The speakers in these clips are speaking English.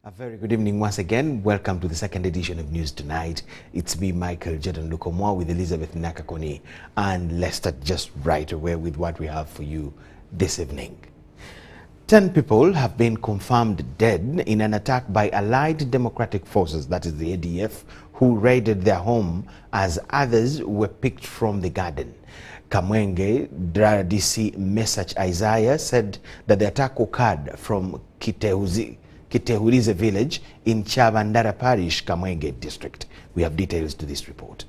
A very good evening once again. Welcome to the second edition of News Tonight. It's me, Micheal, Lukomwa, with Elizabeth Nakakoni, and let's start just right away with what we have for you this evening. 10 people have been confirmed dead in an attack by Allied Democratic Forces, that is the ADF, who raided their home as others were picked from the garden. Kamwenge DC Message Isaiah said that the attack occurred from Kitehurize village in Chavandara Parish, Kamwenge District. We have details to this report.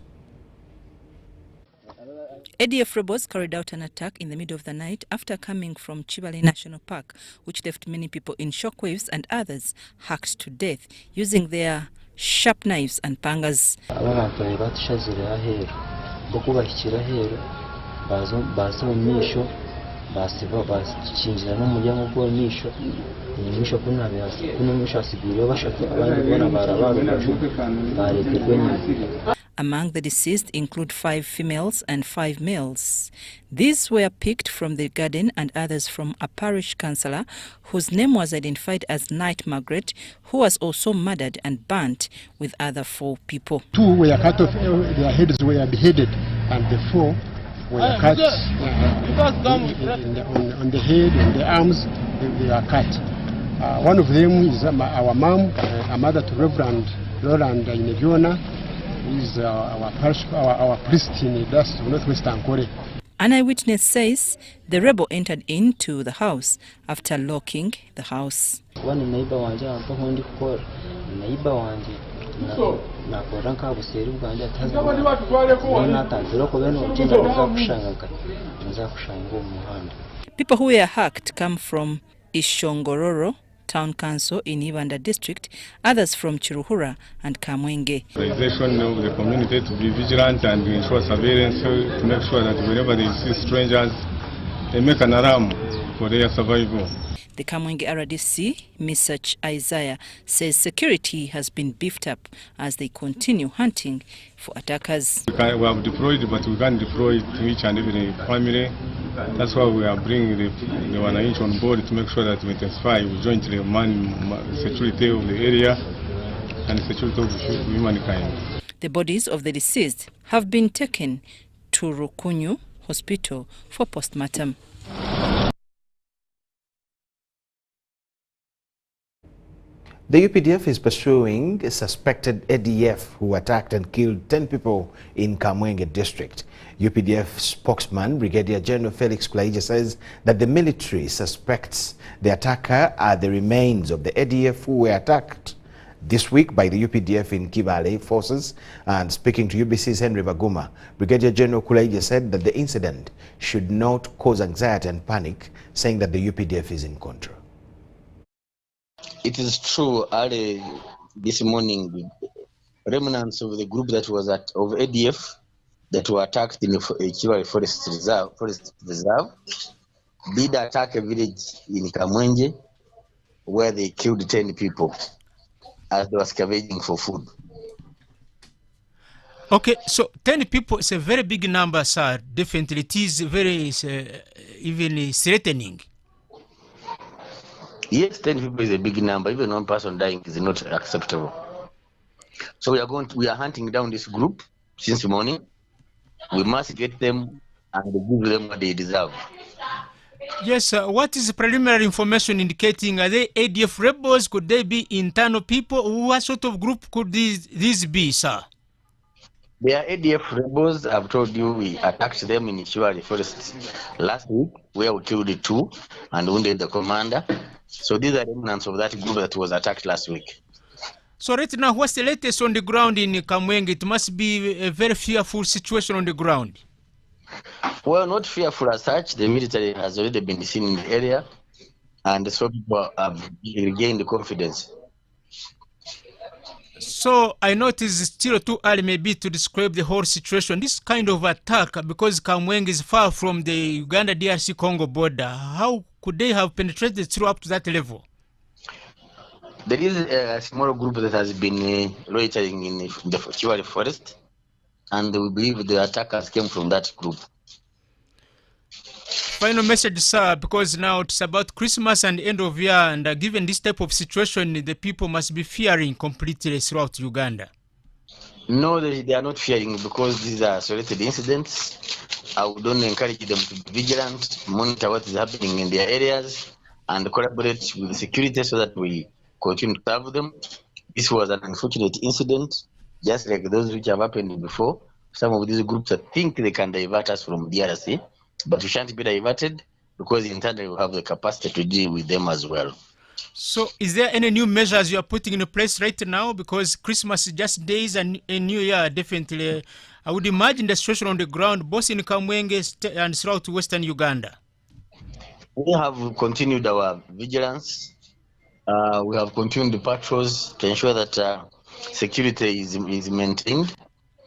ADF rebels carried out an attack in the middle of the night after coming from Chibale National Park, which left many people in shockwaves and others hacked to death using their sharp knives and pangas. Among the deceased include 5 females and 5 males. These were picked from the garden and others from a parish councillor whose name was identified as Knight Margaret, who was also murdered and burnt with other 4 people. 2 were cut off, their heads were beheaded, and the 4 were cut on the head and the arms. They are cut. One of them is our mom, a mother to Reverend Roland Inegiona, who is our priest in Northwest Ankole. An eyewitness says the rebel entered into the house after locking the house. One neighbor People who were hacked come from Ishongororo Town Council in Uganda District, others from Chiruhura and Kamwenge. Organization of the community to be vigilant and ensure surveillance to make sure that whenever they see strangers, they make an alarm for their survival. The Kamwenge RDC, Message Isaiah, says security has been beefed up as they continue hunting for attackers. We have deployed, but we can't deploy to each and every family. That's why we are bringing the Wananchi on board to make sure that we intensify jointly man security of the area and security of humankind. The bodies of the deceased have been taken to Rukunyu Hospital for postmortem. The UPDF is pursuing a suspected ADF who attacked and killed 10 people in Kamwenge District. UPDF spokesman Brigadier General Felix Kulayigye says that the military suspects the attacker are the remains of the ADF who were attacked this week by the UPDF in Kibale forces. And speaking to UBC's Henry Baguma, Brigadier General Kulayigye said that the incident should not cause anxiety and panic, saying that the UPDF is in control. It is true, early this morning, remnants of the group that was of ADF that were attacked in the Chibale Forest Reserve did attack a village in Kamwenge where they killed 10 people as they were scavenging for food. Okay, so 10 people is a very big number, sir. Definitely, it is very even threatening. Yes, 10 people is a big number. Even one person dying is not acceptable. So we are hunting down this group since morning. We must get them and give them what they deserve. Yes, what is the preliminary information indicating? Are they ADF rebels? Could they be internal people? What sort of group could these be, sir? They are ADF rebels. I've told you we attacked them in Chibale Forest last week, where we killed the 2 and wounded the commander. So these are remnants of that group that was attacked last week. So right now, what's the latest on the ground in Kamwenge? It must be a very fearful situation on the ground. Well, not fearful as such. The military has already been seen in the area, and so people have regained confidence. So I know it is still too early maybe to describe the whole situation. This kind of attack, because Kamwenge is far from the Uganda DRC Congo border, how could they have penetrated through up to that level? There is a small group that has been loitering in the Chibale Forest, and we believe the attackers came from that group. Final message, sir, because now it's about Christmas and end of year, and given this type of situation, the people must be fearing completely throughout Uganda. No, they are not fearing because these are isolated incidents. I would only encourage them to be vigilant, monitor what is happening in their areas, and collaborate with the security so that we continue to serve them. This was an unfortunate incident, just like those which have happened before. Some of these groups that think they can divert us from DRC, but we shan't be diverted because internally we have the capacity to deal with them as well. So is there any new measures you are putting in place right now? Because Christmas is just days and a new year, definitely. I would imagine the situation on the ground, both in Kamwenge and throughout Western Uganda. We have continued our vigilance. We have continued the patrols to ensure that security is maintained.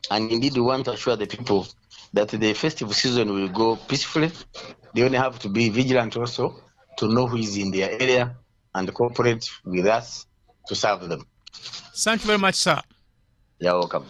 And indeed, we want to assure the people that the festive season will go peacefully. They only have to be vigilant also to know who is in their area and cooperate with us to serve them. Thank you very much, sir. You're welcome.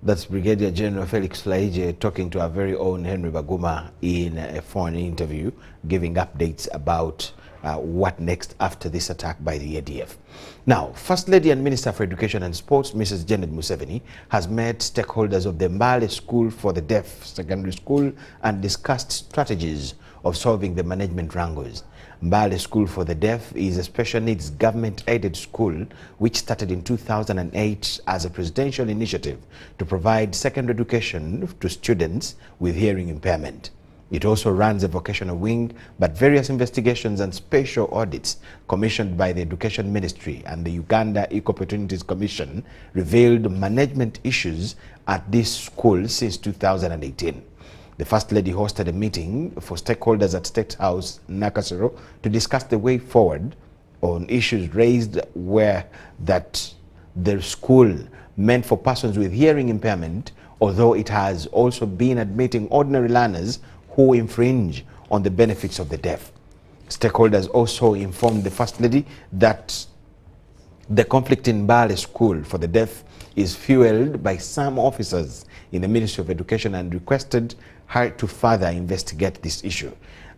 That's Brigadier General Felix Kulayigye talking to our very own Henry Baguma in a phone interview, giving updates about what next after this attack by the ADF. Now, First Lady and Minister for Education and Sports, Mrs. Janet Museveni, has met stakeholders of the Mbale School for the Deaf Secondary School and discussed strategies of solving the management wrangles. Mbale School for the Deaf is a special needs government-aided school which started in 2008 as a presidential initiative to provide secondary education to students with hearing impairment. It also runs a vocational wing, but various investigations and special audits commissioned by the Education Ministry and the Uganda Equal Opportunities Commission revealed management issues at this school since 2018. The First Lady hosted a meeting for stakeholders at State House, Nakasero, to discuss the way forward on issues raised where that the school meant for persons with hearing impairment, although it has also been admitting ordinary learners who infringe on the benefits of the deaf. Stakeholders also informed the First Lady that the conflict in Mbale School for the Deaf is fueled by some officers in the Ministry of Education and requested her to further investigate this issue.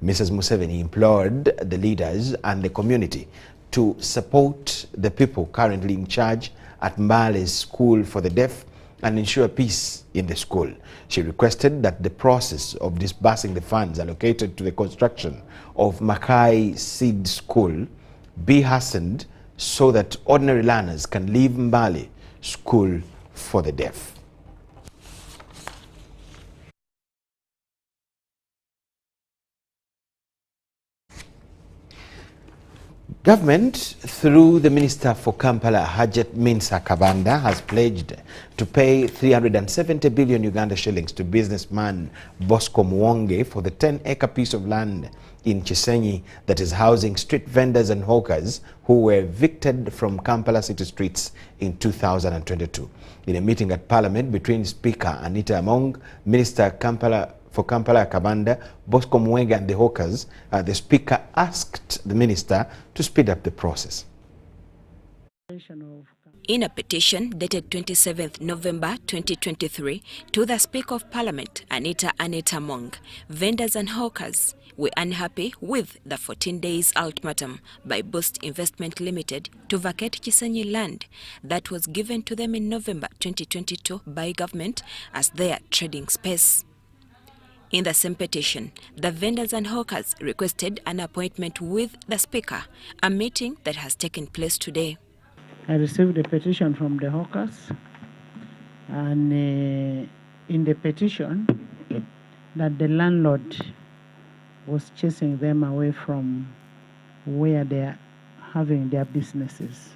Mrs. Museveni implored the leaders and the community to support the people currently in charge at Mbale's School for the Deaf and ensure peace in the school. She requested that the process of disbursing the funds allocated to the construction of Makai Seed School be hastened so that ordinary learners can leave Mbale School for the Deaf. Government, through the Minister for Kampala, Hajat Minsa Kabanda, has pledged to pay 370 billion Uganda shillings to businessman Bosco Muwonge for the 10-acre piece of land in Chisenyi that is housing street vendors and hawkers who were evicted from Kampala city streets in 2022. In a meeting at Parliament between Speaker Anita Among, Minister for Kampala Kabanda, Bosco Muwonge and the hawkers, the Speaker asked the Minister to speed up the process. In a petition dated 27th November 2023 to the Speaker of Parliament, Anita Among, vendors and hawkers were unhappy with the 14 days ultimatum by Boost Investment Limited to vacate Chisenyi land that was given to them in November 2022 by government as their trading space. In the same petition, the vendors and hawkers requested an appointment with the Speaker, a meeting that has taken place today. I received a petition from the hawkers, and in the petition that the landlord was chasing them away from where they are having their businesses.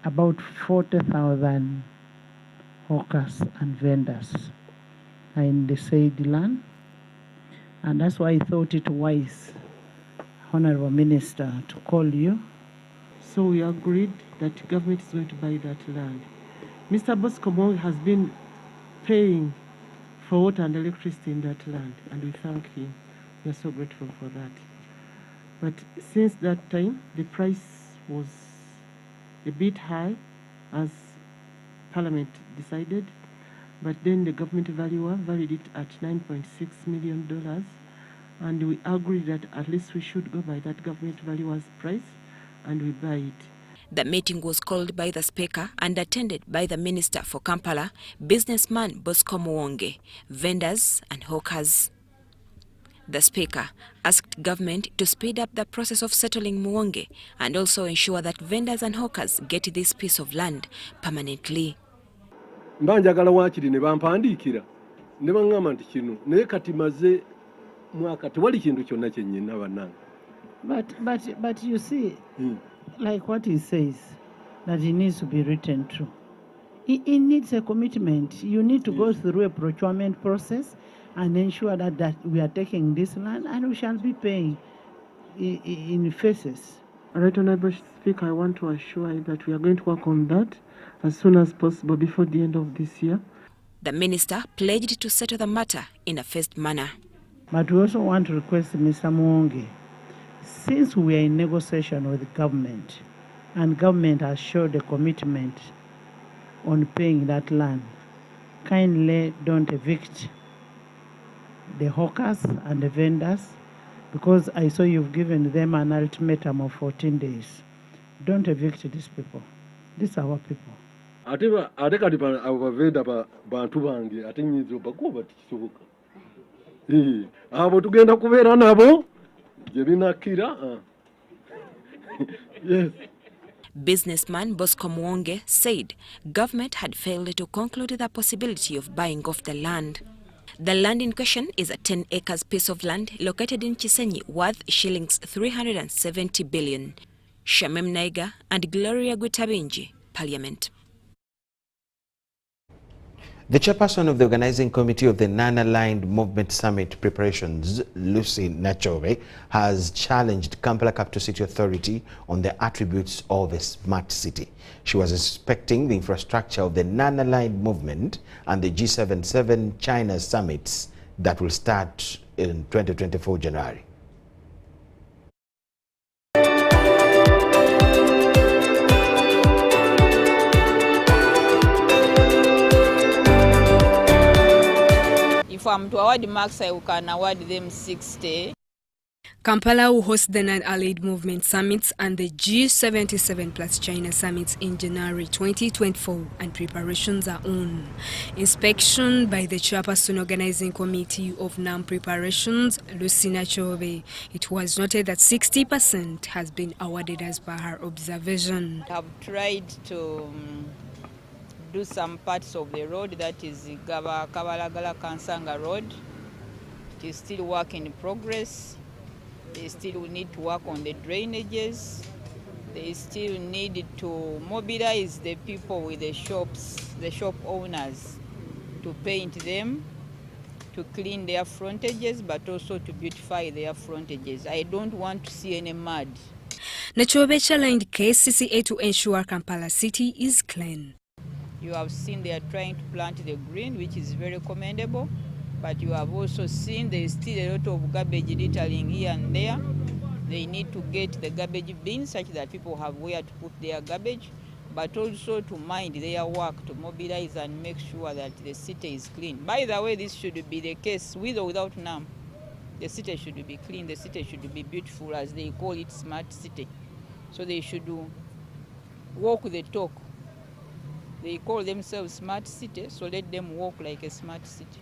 About 40,000 hawkers and vendors are in the said land, and that's why I thought it wise, Honorable Minister, to call you. So we agreed that government is going to buy that land. Mr. Bosco Muwonge has been paying for water and electricity in that land, and we thank him. We are so grateful for that. But since that time, the price was a bit high, as Parliament decided, but then the government valuer valued it at $9.6 million, and we agreed that at least we should go by that government valuer's price, and we buy it. The meeting was called by the Speaker and attended by the Minister for Kampala, businessman Bosco Muwonge, vendors and hawkers. The Speaker asked government to speed up the process of settling Muwonge and also ensure that vendors and hawkers get this piece of land permanently. Mbanjagala wakiri ne bampandikira ne bangamba nti kino naye kati maze mwaka tewali kintu kyonna kye nnyina bannange. But you see, like what he says, that it needs to be written true. It needs a commitment. You need to go through a procurement process and ensure that we are taking this land and we shall be paying in phases. Right, Honourable Speaker, I want to assure you that we are going to work on that as soon as possible before the end of this year. The Minister pledged to settle the matter in a phased manner. But we also want to request Mr. Muwonge, since we are in negotiation with the government and government has showed a commitment on paying that land, kindly don't evict the hawkers and the vendors, because I saw you've given them an ultimatum of 14 days. Don't evict these people. These are our people. Ate kati abavenda bantu bange ate nyizo bakuba tikisoboka. Abo tugenda kubeera nabo gye binakira. Yes. Businessman Bosco Muwonge said government had failed to conclude the possibility of buying off the land. The land in question is a 10 acres piece of land located in Chisenyi worth shillings 370 billion. Shamem Naiga and Gloria Gwitabinji, Parliament. The chairperson of the organizing committee of the Nana-Aligned Movement Summit preparations, Lucy Nachove, has challenged Kampala Capital City Authority on the attributes of a smart city. She was inspecting the infrastructure of the Nana-Aligned Movement and the G77 China summits that will start in 2024 January. If I'm to award marks, I can award them 60. Kampala will host the Nana-Aligned Movement Summits and the G77 plus China Summits in January 2024, and preparations are on. Inspection by the Chairperson Organizing Committee of NAM Preparations, Lucy Nachove. It was noted that 60% has been awarded as per her observation. I have tried to do some parts of the road, that is Kabalagala Kansanga Road. It is still work in progress. They still need to work on the drainages. They still need to mobilize the people with the shops, the shop owners, to paint them, to clean their frontages, but also to beautify their frontages. I don't want to see any mud. Nachove challenged KCCA to ensure Kampala City is clean. You have seen they are trying to plant the green, which is very commendable. But you have also seen there is still a lot of garbage littering here and there. They need to get the garbage bins such that people have where to put their garbage, but also to mind their work, to mobilize and make sure that the city is clean. By the way, this should be the case with or without NAM. The city should be clean, the city should be beautiful, as they call it, smart city. So they should walk the talk. They call themselves smart city, so let them walk like a smart city.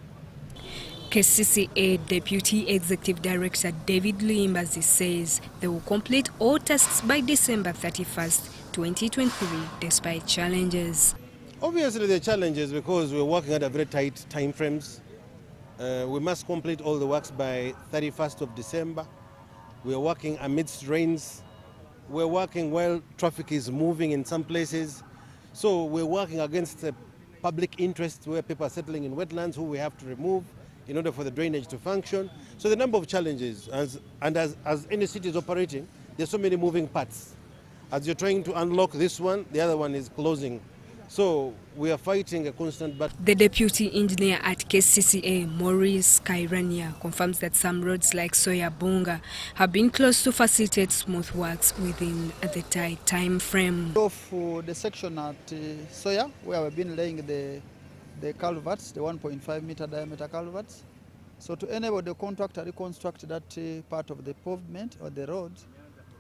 KCCA Deputy Executive Director David Luimbazi says they will complete all tasks by December 31st, 2023, despite challenges. Obviously the challenges, because we're working at a very tight time frames. We must complete all the works by 31st of December. We're working amidst rains. We're working while traffic is moving in some places. So we're working against the public interest, where people are settling in wetlands who we have to remove in order for the drainage to function. So the number of challenges, as any city is operating, there's so many moving parts. As you're trying to unlock this one, the other one is closing. So we are fighting a constant battle. The deputy engineer at KCCA, Maurice Kairania, confirms that some roads like Soya Bunga have been closed to facilitate smooth works within the tight time frame. For the section at Soya, where we've been laying the culverts, the 1.5 meter diameter culverts. So to enable the contractor to reconstruct that part of the pavement or the road,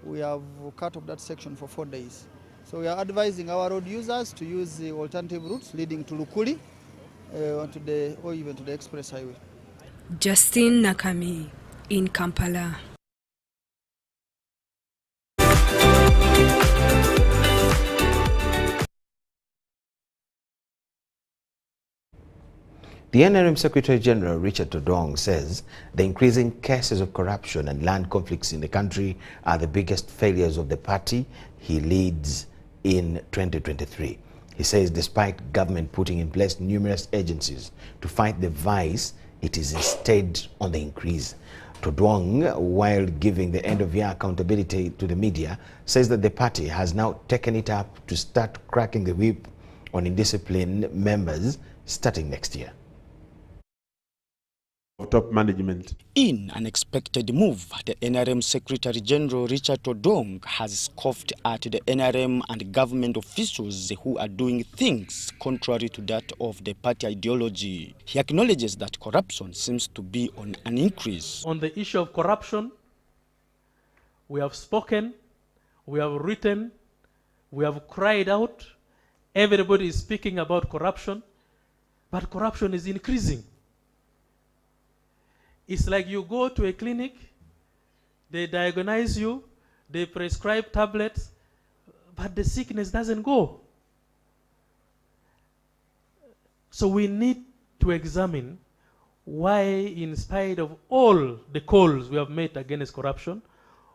we have cut off that section for 4 days. So we are advising our road users to use the alternative routes leading to Lukuli or even to the express highway. Justin Nakami in Kampala. The NRM Secretary General Richard Todong says the increasing cases of corruption and land conflicts in the country are the biggest failures of the party he leads in 2023. He says despite government putting in place numerous agencies to fight the vice, it is instead on the increase. Todong, while giving the end-of-year accountability to the media, says that the party has now taken it up to start cracking the whip on indisciplined members starting next year. Top management. In an unexpected move, the NRM Secretary General Richard Todong has scoffed at the NRM and government officials who are doing things contrary to that of the party ideology. He acknowledges that corruption seems to be on an increase. On the issue of corruption, we have spoken, we have written, we have cried out. Everybody is speaking about corruption, but corruption is increasing. It's like you go to a clinic, they diagnose you, they prescribe tablets, but the sickness doesn't go. So we need to examine why, in spite of all the calls we have made against corruption,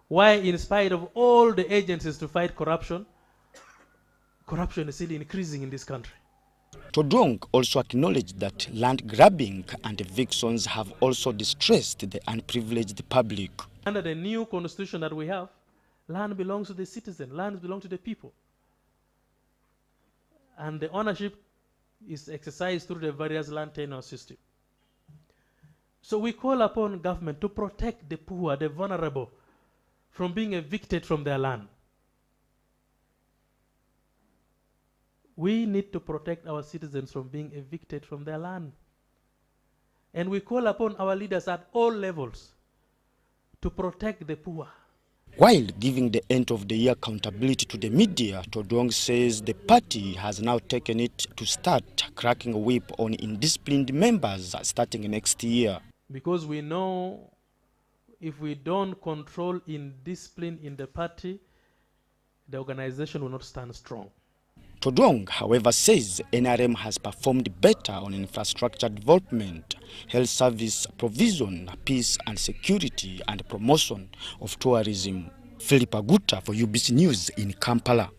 why, in spite of all the agencies to fight corruption, corruption is still increasing in this country. Todong also acknowledged that land grabbing and evictions have also distressed the unprivileged public. Under the new constitution that we have, land belongs to the citizen, land belongs to the people. And the ownership is exercised through the various land tenure system. So we call upon government to protect the poor, the vulnerable, from being evicted from their land. We need to protect our citizens from being evicted from their land. And we call upon our leaders at all levels to protect the poor. While giving the end of the year accountability to the media, Todong says the party has now taken it to start cracking a whip on indisciplined members starting next year. Because we know if we don't control indiscipline in the party, the organization will not stand strong. Todong, however, says NRM has performed better on infrastructure development, health service provision, peace and security, and promotion of tourism. Philip Aguta for UBC News in Kampala.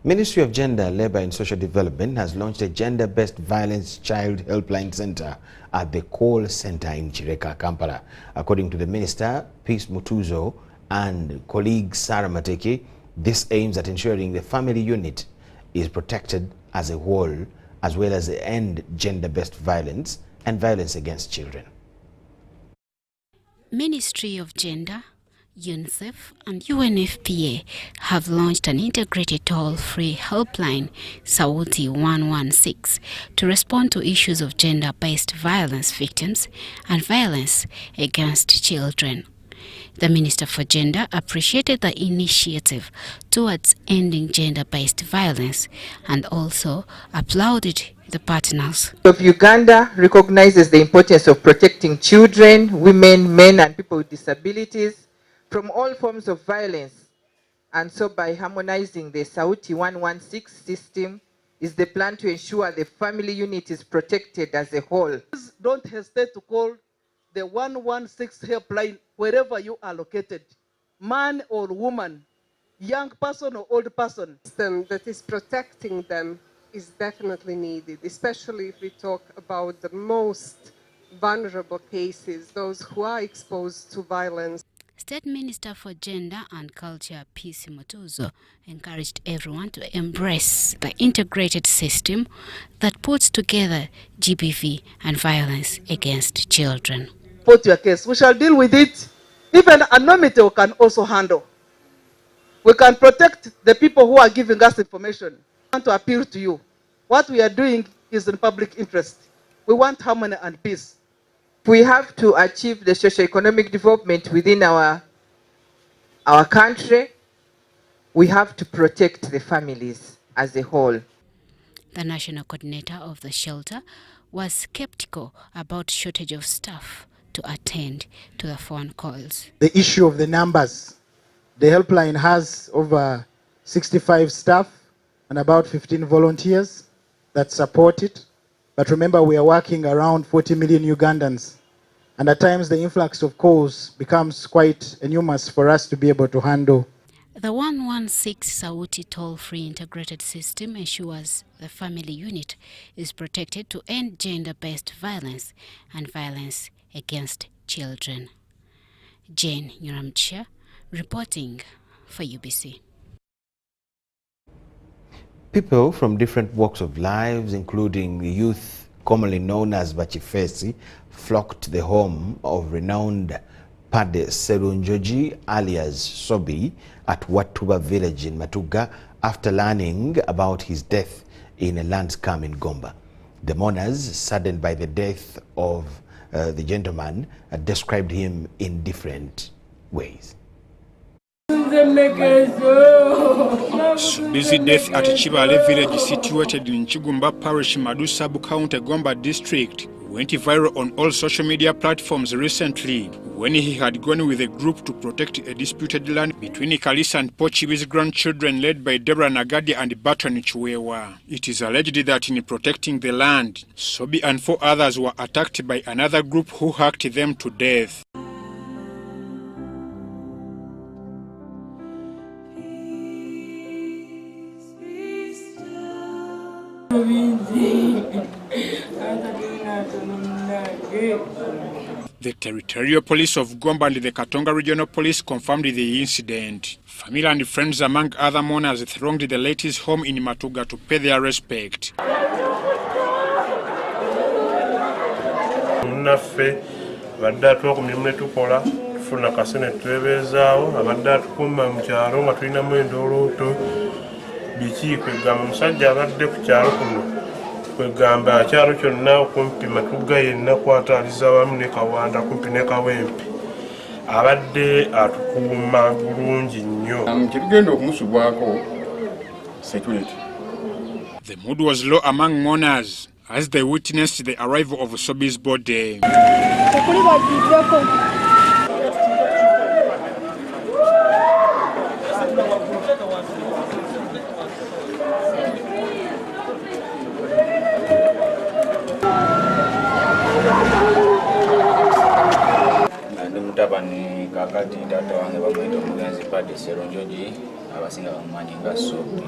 Ministry of Gender, Labour and Social Development has launched a gender-based violence child helpline center at the call center in Chireka, Kampala. According to the minister, Peace Mutuzo, and colleague Sarah Mateke, this aims at ensuring the family unit is protected as a whole, as well as end gender-based violence and violence against children. Ministry of Gender, UNICEF and UNFPA have launched an integrated toll-free helpline, Sauti 116, to respond to issues of gender-based violence victims and violence against children. The Minister for Gender appreciated the initiative towards ending gender-based violence and also applauded the partners. Of Uganda recognizes the importance of protecting children, women, men, and people with disabilities from all forms of violence. And so by harmonizing the Sauti 116 system is the plan to ensure the family unit is protected as a whole. Don't hesitate to call the 116 helpline wherever you are located, man or woman, young person or old person. System that is protecting them is definitely needed, especially if we talk about the most vulnerable cases, those who are exposed to violence. State Minister for Gender and Culture, P.C. Motuzo, encouraged everyone to embrace the integrated system that puts together GBV and violence against children. Put your case. We shall deal with it. Even anonymity we can also handle. We can protect the people who are giving us information. I want to appeal to you. What we are doing is in public interest. We want harmony and peace. We have to achieve the socio-economic development within our country. We have to protect the families as a whole. The national coordinator of the shelter was skeptical about shortage of staff to attend to the phone calls. The issue of the numbers. The helpline has over 65 staff and about 15 volunteers that support it. But remember, we are working around 40 million Ugandans. And at times the influx of calls becomes quite enormous for us to be able to handle. The 116 Sauti toll-free integrated system ensures the family unit is protected to end gender-based violence and violence against children. Jane Nyuramchia reporting for UBC. People from different walks of lives, including the youth commonly known as Bachifesi, flocked to the home of renowned Padre Serunjoji alias Sobi at Watuba village in Matuga after learning about his death in a land scam in Gomba. The mourners, saddened by the death of the gentleman, described him in different ways. Busy death at Chibale village situated in Chigumba Parish, Madu Sub-County, Gomba District went viral on all social media platforms recently when he had gone with a group to protect a disputed land between Kalisa and Pochibi's grandchildren led by Deborah Nagadi and Baton Chuewa. It is alleged that in protecting the land, Sobi and 4 others were attacked by another group who hacked them to death. The Territorial Police of Gomba and the Katonga Regional Police confirmed the incident. Family and friends among other mourners thronged the late's home in Matuga to pay their respect. kwegamba kyalo kyonna okumpi Matuga yenna kwataliza wamu ne Kawanda kumpi ne Kawempe abadde atukuuma bulungi nnyo. Kirigenda okumusubwako security. The mood was low among mourners as they witnessed the arrival of Sobi's body. Mutabani kakati tata wange bamwita omugenzi Padre Serunjoji abasinga bamumanyi nga Sobi.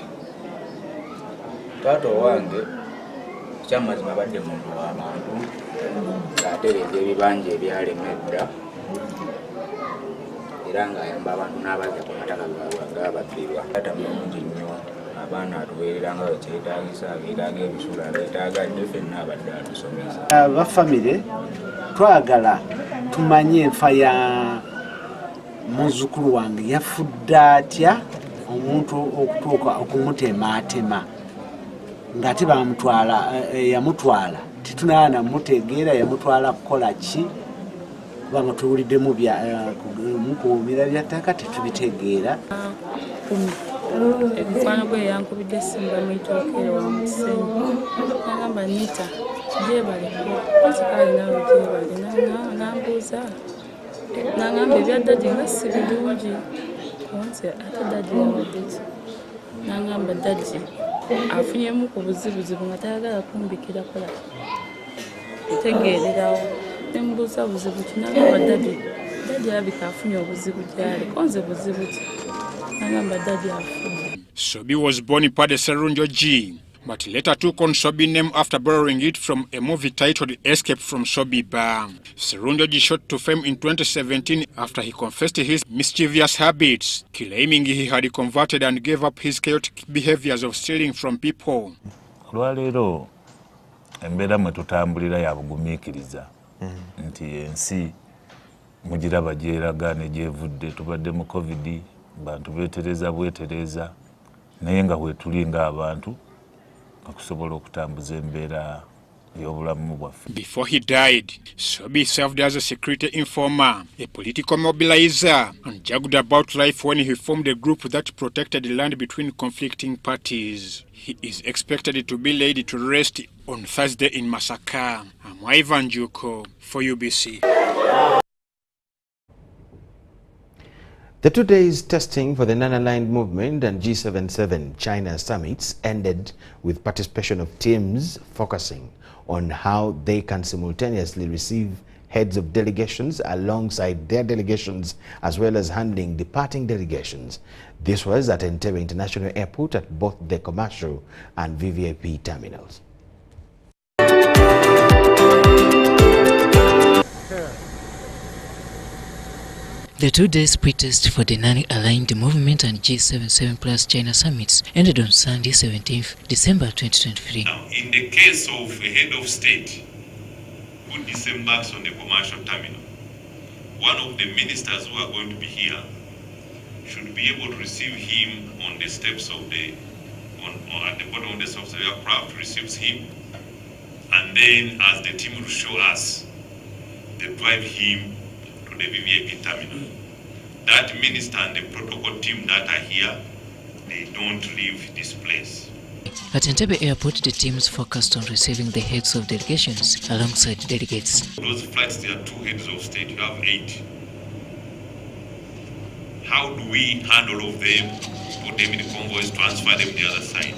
Taata wange kyamazima badde muntu w'abantu atereeza ebibanja ebyalemedda era ng'ayamba abantu n'abazze ku mataka gaabwe ababbirwa. Taata mulungi nnyo, abaana atuweereranga bwe kyetaagisa, beetaaga ebisula, beetaaga ffenna abadde atusomesa. Bafamire twagala tumanye enfa ya muzzukulu wange yafudde atya omuntu okutuuka okumutematema ng'ate bamutwala yamutwala tetunala mutegeera yamutwala kukola ki kubanga tuwuliddemu mukuumira bya ttaka tetubitegeera. Ebifaano bwe yankubidde simba mwitookere wa musenyu nagamba nita gyebaliku osikali nawe gyebali nambuuza nagamba ebya dadi nga si birungi konse ate dadi yawadde ki nagamba dadi afunyemu ku buzibuzibu nga tayagala kumbikira kola tegeererawo nembuuza buzibu ki nagamba dadi alabika afunye obuzibu gyali konze buzibu ki nagamba dadi afunye. Sobi was born Padre Serunjoji, but later took on Sobi name after borrowing it from a movie titled Escape from Sobi Bar. Seruni shot to fame in 2017 after he confessed his mischievous habits, claiming he had converted and gave up his chaotic behaviors of stealing from people. Lwaleero embeera mwe tutambulira ya bugumiikiriza nti ensi mugiraba gyeraga ne gyevudde. Tubadde mu covid bantu beetereza bwetereza naye nga bwetuli ng'abantu okusobola okutambuza embeera y'obulamu bwaffe. Before he died, Sobi served as a security informer, a political mobilizer, and juggled about life when he formed a group that protected the land between conflicting parties. He is expected to be laid to rest on Thursday in Masaka. I'm Ivan Juko for UBC. The 2 days testing for the non-aligned movement and G77 China summits ended with participation of teams focusing on how they can simultaneously receive heads of delegations alongside their delegations, as well as handling departing delegations. This was at Entebbe International Airport at both the commercial and VVIP terminals. The 2 days pre-test for the non-aligned movement and G77 plus China summits ended on Sunday, 17th December 2023. Now, in the case of a head of state who disembarks on the commercial terminal, one of the ministers who are going to be here should be able to receive him on the steps of the, or at the bottom of the steps of the aircraft, receives him, and then as the team will show us, they drive him to the VVIP terminal. That minister and the protocol team that are here, they don't leave this place. At Entebbe Airport, the teams focused on receiving the heads of delegations alongside delegates. Those flights, there are 2 heads of state, you have 8. How do we handle all of them, put them in the convoys, transfer them to the other side?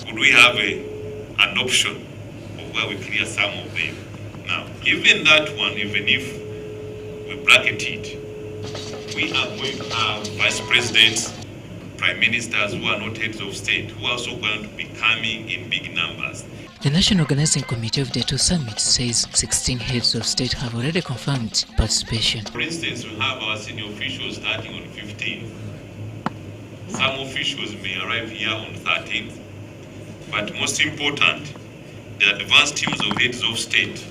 Could we have an option of where we clear some of them? Now, even that one, even if we bracket it, we are going to have vice presidents, prime ministers who are not heads of state, who are also going to be coming in big numbers. The National Organizing Committee of the 2 summits says 16 heads of state have already confirmed participation. For instance, we have our senior officials starting on 15th. Some officials may arrive here on 13th. But most important, the advanced teams of heads of state,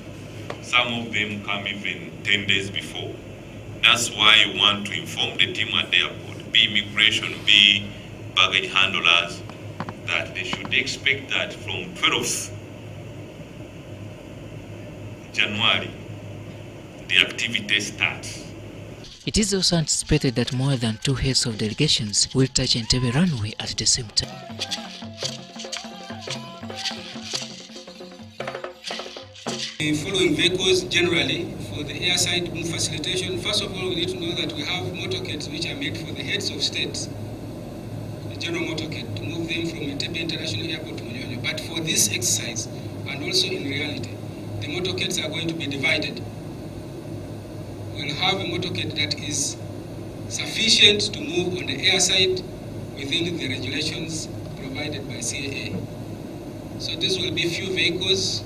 some of them come even 10 days before. That's why you want to inform the team at the airport, be immigration, be baggage handlers, that they should expect that from 12th January, the activity starts. It is also anticipated that more than 2 heads of delegations will touch Entebbe runway at the same time. The following vehicles generally for the airside facilitation. First of all, we need to know that we have motorcades which are made for the heads of states, the general motorcade, to move them from Entebbe International Airport to Munyonyo. But for this exercise, and also in reality, the motorcades are going to be divided. We'll have a motorcade that is sufficient to move on the airside within the regulations provided by CAA. So this will be few vehicles,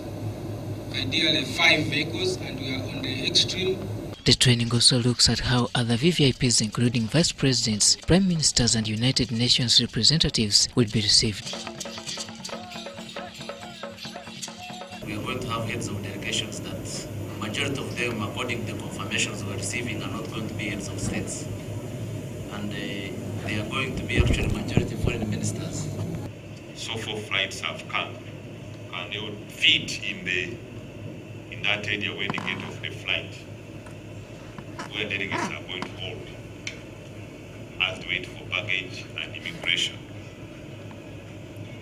ideally 5 vehicles, and we are on the extreme. The training also looks at how other VVIPs, including vice presidents, prime ministers, and United Nations representatives, will be received. We are going to have heads of delegations that majority of them, according to the confirmations we're receiving, are not going to be heads of states. And they are going to be actually majority foreign ministers. So 4 flights have come, and they will fit in that area where they get off the flight, where delegates are going to hold as they wait for baggage and immigration.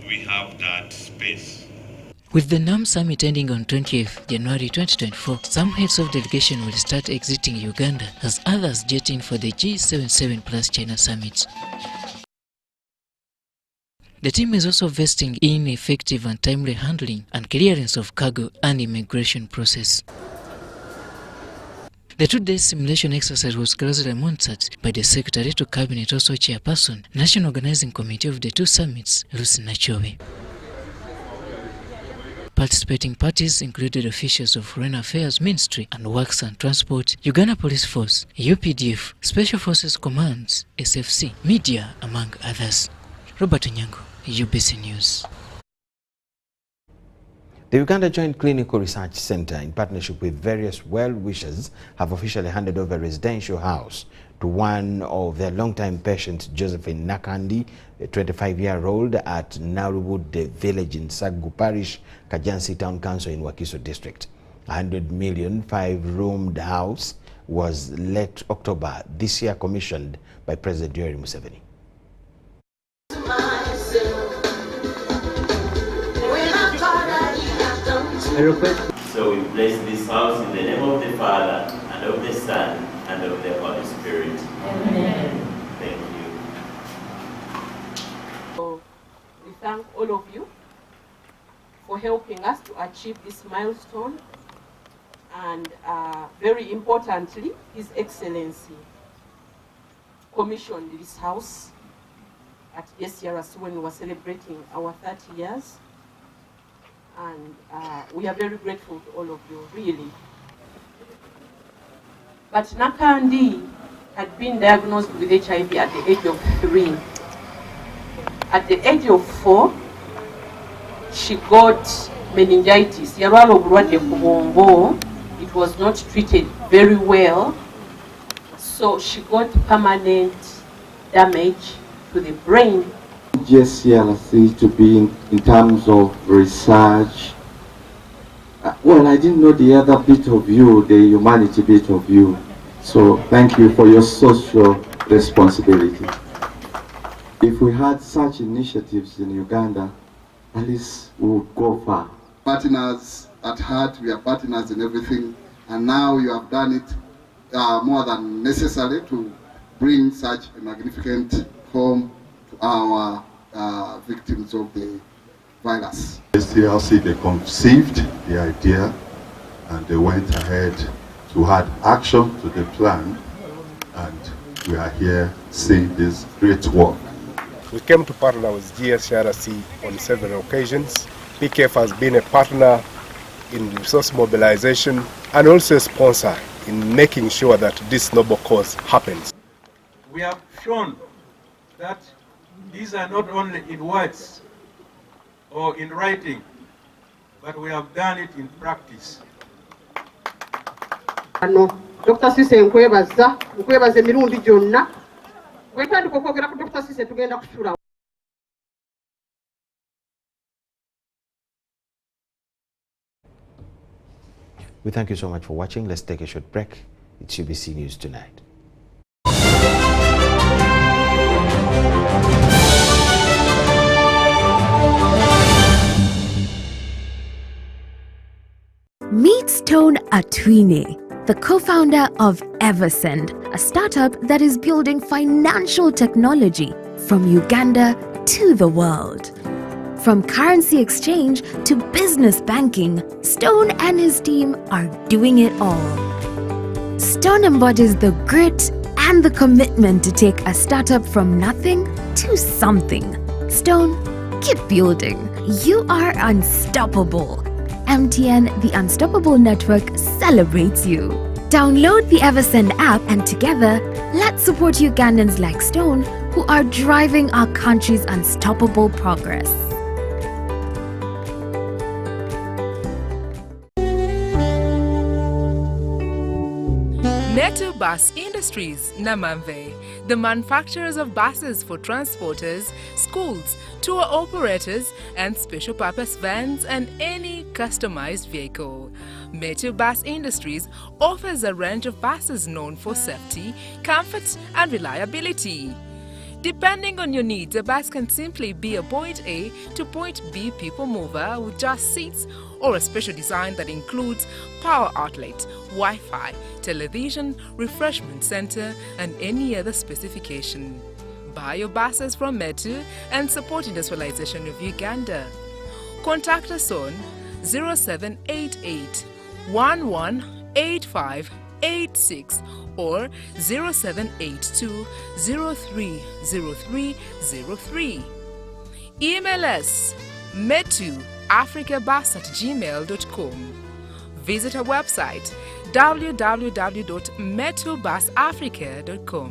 We have that space. With the NAM summit ending on 20th January 2024, some heads of delegation will start exiting Uganda as others jet in for the G77 plus China summit. The team is also investing in effective and timely handling and clearance of cargo and immigration process. The 2-day simulation exercise was closely monitored by the Secretary to Cabinet, also Chairperson, National Organizing Committee of the 2 summits, Lucy Nachowe. Participating parties included officials of Foreign Affairs Ministry and Works and Transport, Uganda Police Force, UPDF, Special Forces Commands, SFC, media, among others. Robert Onyango, UBC News. The Uganda Joint Clinical Research Center, in partnership with various well-wishers, have officially handed over a residential house to one of their long-time patients, Josephine Nakandi, a 25-year-old at Naruwood Village in Sagu Parish, Kajansi Town Council in Wakiso District. $100 million, 5-roomed house was let October this year, commissioned by President Yoweri Museveni. So we bless this house in the name of the Father, and of the Son, and of the Holy Spirit. Amen. Thank you. So we thank all of you for helping us to achieve this milestone. And very importantly, His Excellency commissioned this house at SRC when we were celebrating our 30 years. And we are very grateful to all of you, really. But Nakandi had been diagnosed with HIV at the age of 3. At the age of 4, she got meningitis. It was not treated very well, so she got permanent damage to the brain. GSCLC to be in terms of research. Well, I didn't know the other bit of you, the humanity bit of you. So thank you for your social responsibility. If we had such initiatives in Uganda, at least we would go far. Partners at heart, we are partners in everything, and now you have done it more than necessary to bring such a magnificent home to our victims of the virus. STLC, they conceived the idea and they went ahead to add action to the plan, and we are here seeing this great work. We came to partner with GSRC on several occasions. PKF has been a partner in resource mobilization and also a sponsor in making sure that this noble cause happens. We have shown that these are not only in words or in writing, but we have done it in practice. Dr. Sise nkwebaza emirundi gyonna. Wetandika okwogera ku Dr. Sise tugenda kusula. We thank you so much for watching. Let's take a short break. It's UBC News Tonight. Meet Stone Atwine, the co-founder of Eversend, a startup that is building financial technology from Uganda to the world. From currency exchange to business banking, Stone and his team are doing it all. Stone embodies the grit and the commitment to take a startup from nothing to something. Stone, keep building. You are unstoppable. MTN, the Unstoppable Network, celebrates you. Download the Eversend app and together, let's support Ugandans like Stone who are driving our country's unstoppable progress. Metu Bus Industries, Namamve, the manufacturers of buses for transporters, schools, tour operators, and special purpose vans and any customized vehicle. Metu Bus Industries offers a range of buses known for safety, comfort, and reliability. Depending on your needs, a bus can simply be a point A to point B people mover with just seats, or a special design that includes power outlet, Wi-Fi, television, refreshment center, and any other specification. Buy your buses from Metu and support industrialization of Uganda. Contact us on 0788 118586 or 0782 030303. Email us metu metobusafricabus@gmail.com. Visit our website www.metobusafrica.com.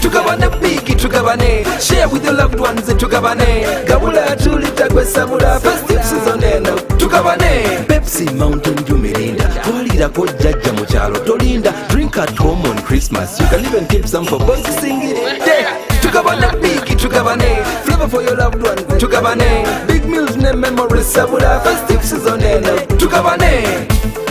Tugabane big, tugabane. Share with your loved ones, tugabane. Gabula tulita kwesabula. Festive season eno, tugabane. Pepsi Mountain Dew Mirinda. Twalira ko jajja mu kyalo tolinda. Drink at home on Christmas. You can even tip some for boys singing. Yeah. Tugabane big, tugabane. Flavor for your loved ones, tugabane. Big meals ne memories sabula. Festive season eno, tugabane.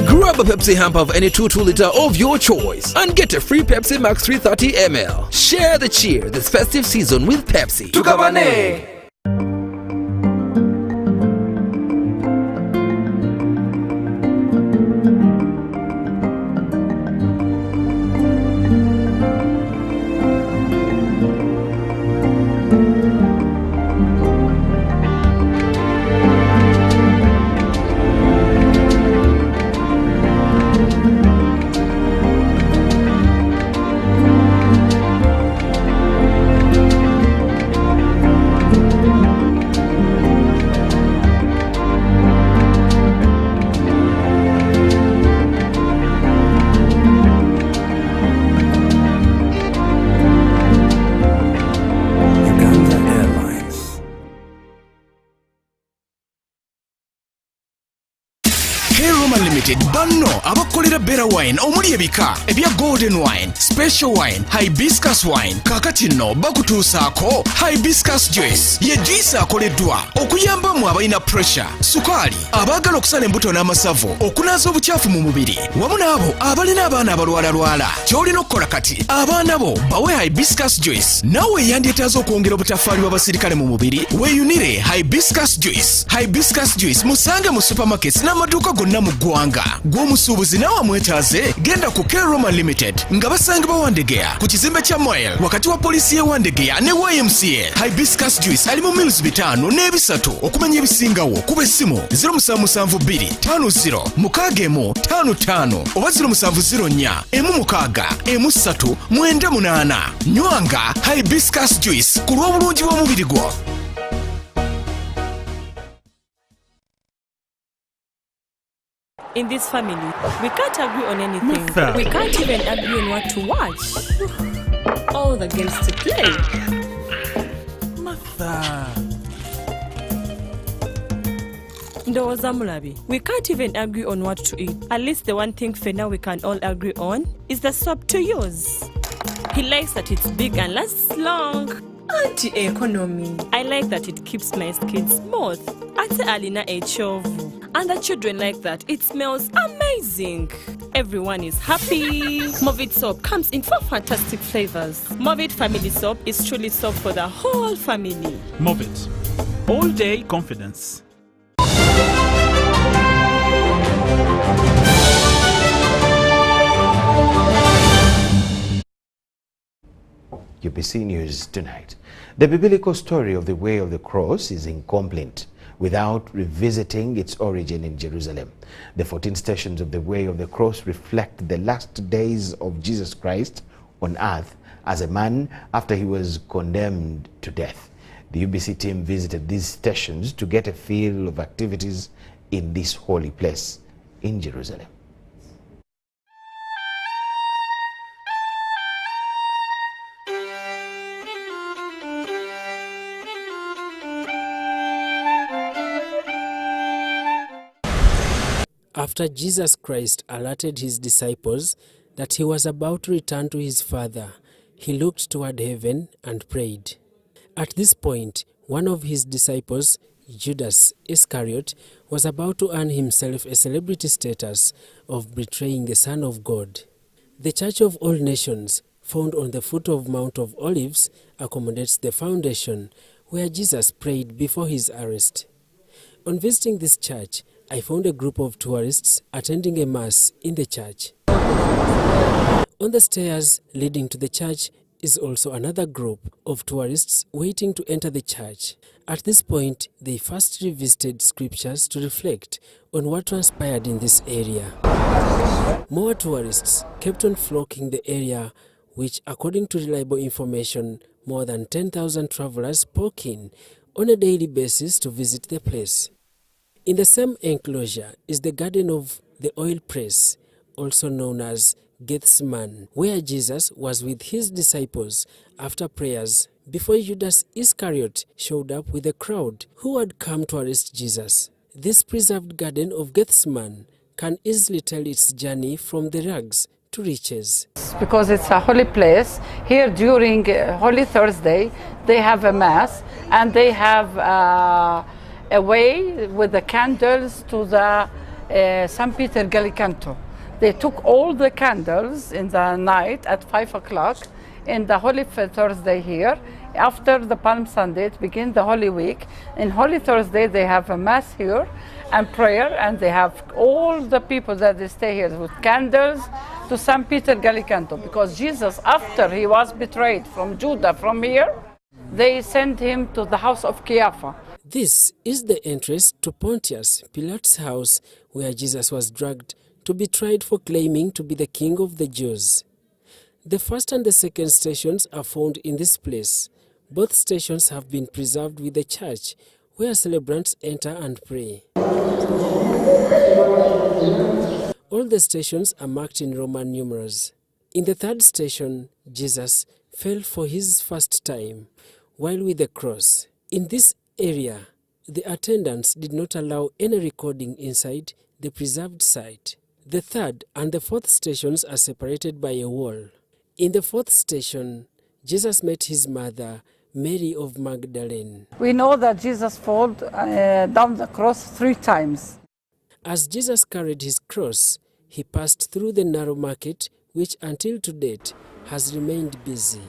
Grab a Pepsi hamper of any 2-liter of your choice and get a free Pepsi Max 330 ml. Share the cheer this festive season with Pepsi. Tugabane! Banno abakolera Better Wine omuli ebika ebya Golden Wine, Special Wine, Hibiscus Wine. Kakati nno bakutuusaako Hibiscus Juice. Ye juice akoleddwa okuyambamu abalina pressure, sukaali, abaagala okusala embuto n'amasavu, okunaaza obukyafu mu mubiri, wamu n'abo abalina abaana abalwalalwala. Ky'olina okukola kati abaana bo bawe Hibiscus Juice. Naawe yandyetaaza okwongera obutafaali bw'abasirikale mu mubiri, weeyunire Hibiscus Juice. Hibiscus Juice musange mu supermarkets n'amaduuka gonna mu ggwanga. Gw'omusuubuzi nawe amwetaaze, genda ku K-Roman Limited nga basangibwa Wandegeya ku kizimbe kya Micheal wakati wa poliisi y'e Wandegeya ne YMCA. Hibiscus Juice ali mu mils 5 n'ebisatu. Okumanya ebisingawo kuba essimu 0772506155 oba 0704161398. Nywanga Hibiscus Juice ku lw'obulungi bw'omubiri gwo. In this family, we can't agree on anything. Martha. We can't even agree on what to watch. All the games to play. Martha. Ndoza Mulabi, we can't even agree on what to eat. At least the one thing for now we can all agree on is the soap to use. He likes that it's big and lasts long. Anti-economy. I like that it keeps my skin smooth. Ate alina echovu. And the children like that. It smells amazing. Everyone is happy. Movit soap comes in 4 fantastic flavors. Movit family soap is truly soap for the whole family. Movit. All day confidence. UPC News tonight. The biblical story of the Way of the Cross is incomplete without revisiting its origin in Jerusalem. The 14 stations of the Way of the Cross reflect the last days of Jesus Christ on earth as a man after he was condemned to death. The UBC team visited these stations to get a feel of activities in this holy place in Jerusalem. After Jesus Christ alerted his disciples that he was about to return to his Father, he looked toward heaven and prayed. At this point, one of his disciples, Judas Iscariot, was about to earn himself a celebrity status of betraying the Son of God. The Church of All Nations, found on the foot of Mount of Olives, accommodates the foundation where Jesus prayed before his arrest. On visiting this church, I found a group of tourists attending a mass in the church. On the stairs leading to the church is also another group of tourists waiting to enter the church. At this point, they first revisited scriptures to reflect on what transpired in this area. More tourists kept on flocking the area which, according to reliable information, more than 10,000 travelers park in on a daily basis to visit the place. In the same enclosure is the Garden of the Oil Press, also known as Gethsemane, where Jesus was with his disciples after prayers before Judas Iscariot showed up with a crowd who had come to arrest Jesus. This preserved Garden of Gethsemane can easily tell its journey from the rags to riches. Because it's a holy place, here during Holy Thursday, they have a mass and they have a way with the candles to the St. Peter Gallicanto. They took all the candles in the night at 5 o'clock in the Holy Thursday here. After the Palm Sunday, it begins the Holy Week. In Holy Thursday, they have a mass here and prayer, and they have all the people that they stay here with candles to St. Peter Gallicanto, because Jesus, after he was betrayed from Judah, from here, they sent him to the house of Caiaphas. This is the entrance to Pontius Pilate's house, where Jesus was dragged to be tried for claiming to be the king of the Jews. The first and the second stations are found in this place. Both stations have been preserved with the church, where celebrants enter and pray. All the stations are marked in Roman numerals. In the third station, Jesus fell for his first time while with the cross. In this area, the attendants did not allow any recording inside the preserved site. The third and the fourth stations are separated by a wall. In the fourth station, Jesus met his mother, Mary of Magdalene. We know that Jesus fell down the cross 3 times. As Jesus carried his cross, he passed through the narrow market, which until to date has remained busy.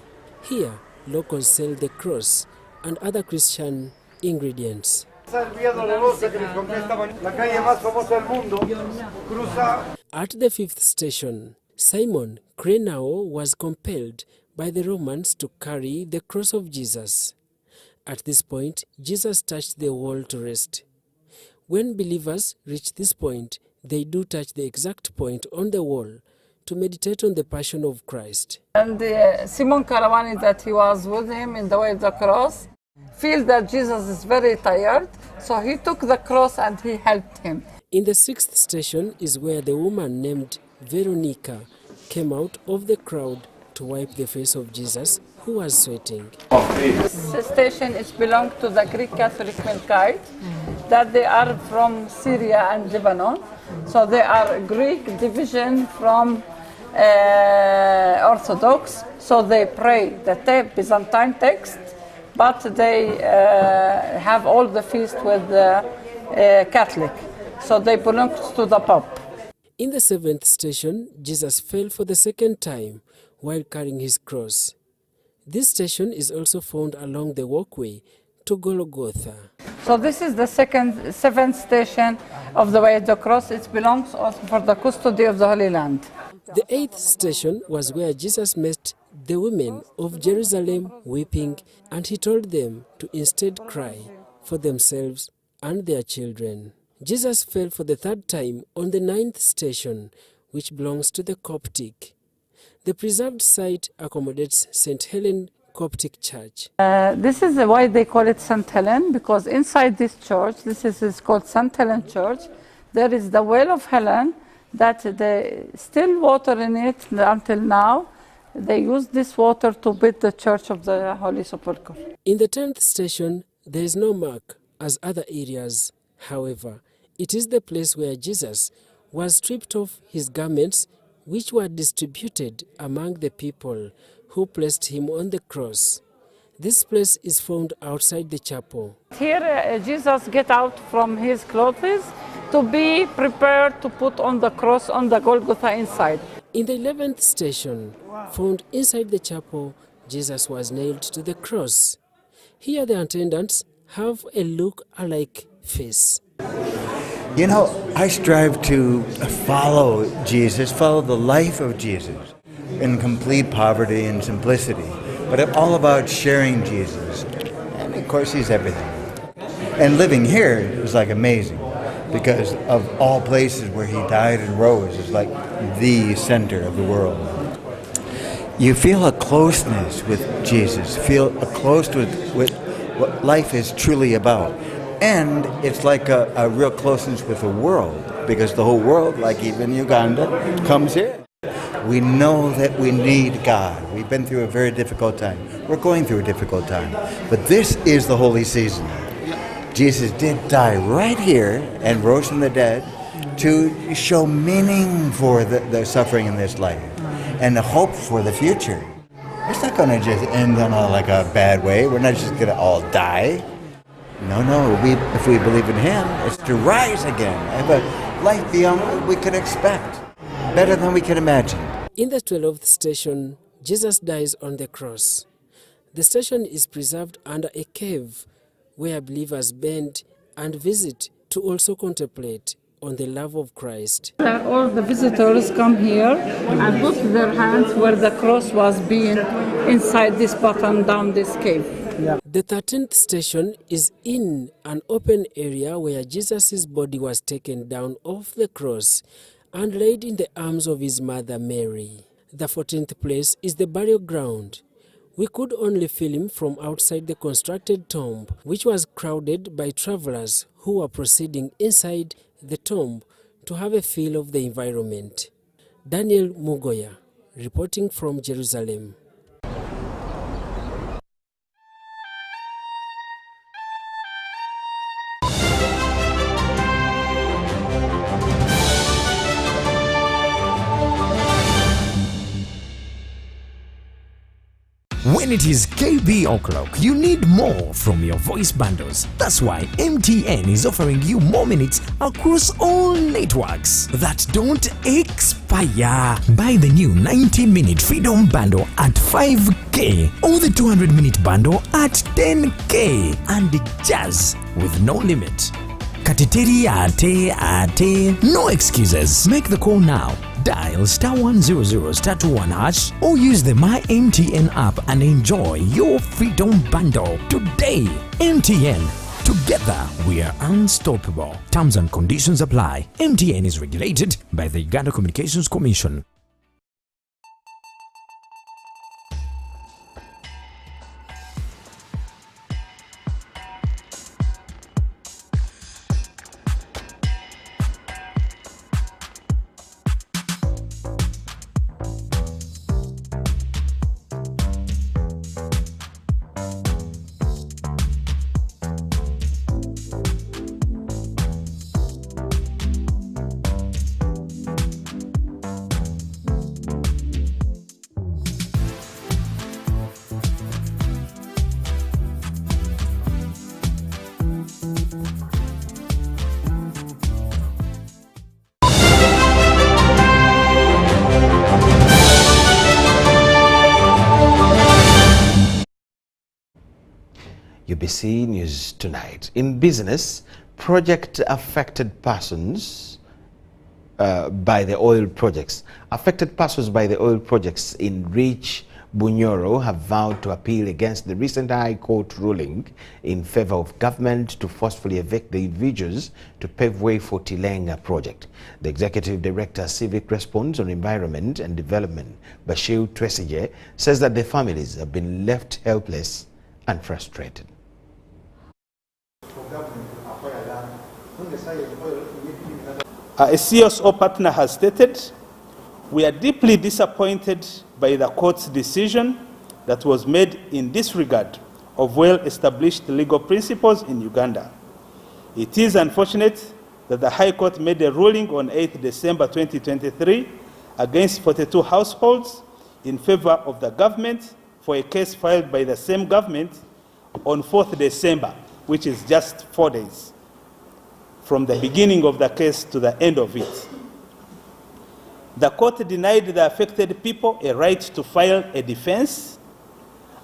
Here, locals sell the cross and other Christian ingredients. At the fifth station, Simon Crenao was compelled by the Romans to carry the cross of Jesus. At this point, Jesus touched the wall to rest. When believers reach this point, they do touch the exact point on the wall to meditate on the passion of Christ. And Simon Karawani, that he was with him in the way of the cross, feels that Jesus is very tired, so he took the cross and he helped him. In the sixth station is where the woman named Veronica came out of the crowd to wipe the face of Jesus, who was sweating. This station belongs to the Greek Catholic Melkite, that they are from Syria and Lebanon. So they are Greek division from Orthodox. So they pray the Byzantine text, but they have all the feast with the Catholic. So they belong to the Pope. In the seventh station, Jesus fell for the second time while carrying his cross. This station is also found along the walkway to Golgotha. So this is the seventh station of the way of the cross. It belongs also for the custody of the Holy Land. The eighth station was where Jesus met the women of Jerusalem weeping, and he told them to instead cry for themselves and their children. Jesus fell for the third time on the ninth station, which belongs to the Coptic. The preserved site accommodates St. Helen Coptic Church. This is why they call it St. Helen, because inside this church, this is called St. Helen Church, there is the well of Helen, that there still water in it until now. They use this water to build the Church of the Holy Sepulchre. In the 10th station, there is no mark as other areas. However, it is the place where Jesus was stripped of his garments, which were distributed among the people who placed him on the cross. This place is found outside the chapel. Here Jesus get out from his clothes to be prepared to put on the cross on the Golgotha inside. In the 11th station, found inside the chapel, Jesus was nailed to the cross. Here the attendants have a look-alike face. You know, I strive to follow Jesus, follow the life of Jesus in complete poverty and simplicity. But I'm all about sharing Jesus. And of course, he's everything. And living here is like amazing because of all places where he died and rose is like the center of the world. you feel a closeness with Jesus, feel a close with what life is truly about. And it's like a real closeness with the world, because the whole world, like even Uganda, comes here. We know that we need God. We've been through a very difficult time. We're going through a difficult time. But this is the holy season. Jesus did die right here and rose from the dead to show meaning for the suffering in this life and the hope for the future. It's not going to just end on a bad way. We're not just going to all die. No. If we believe in Him, it's to rise again. Have a life beyond what we could expect. Better than we can imagine. In the 12th station, Jesus dies on the cross. The station is preserved under a cave where believers bend and visit to also contemplate on the love of Christ. All the visitors come here and put their hands where the cross was being inside this bottom down this cave. The 13th station is in an open area where Jesus' body was taken down off the cross and laid in the arms of his mother Mary. The 14th place is the burial ground. We could only film from outside the constructed tomb, which was crowded by travelers who were proceeding inside the tomb to have a feel of the environment. Daniel Mugoya, reporting from Jerusalem. When it is KB o'clock, you need more from your voice bundles. That's why MTN is offering you more minutes across all networks that don't expire. Buy the new 90-minute Freedom Bundle at 5K or the 200-minute bundle at 10K and just with no limit. Katiteri ate, no excuses. Make the call now. Dial *100*21# or use the My MTN app and enjoy your Freedom Bundle today. MTN. Together we are unstoppable. Terms and conditions apply. MTN is regulated by the Uganda Communications Commission. UBC News Tonight. In business, project affected persons by the oil projects. Affected persons by the oil projects in Rich Bunyoro have vowed to appeal against the recent High Court ruling in favor of government to forcefully evict the individuals to pave way for Tilenga project. The Executive Director, Civic Response on Environment and Development, Bashir Twesigye, says that the families have been left helpless and frustrated. A CSO partner has stated, we are deeply disappointed by the court's decision that was made in disregard of well-established legal principles in Uganda. It is unfortunate that the High Court made a ruling on 8 December 2023 against 42 households in favor of the government for a case filed by the same government on 4th December, which is just 4 days from the beginning of the case to the end of it. The court denied the affected people a right to file a defense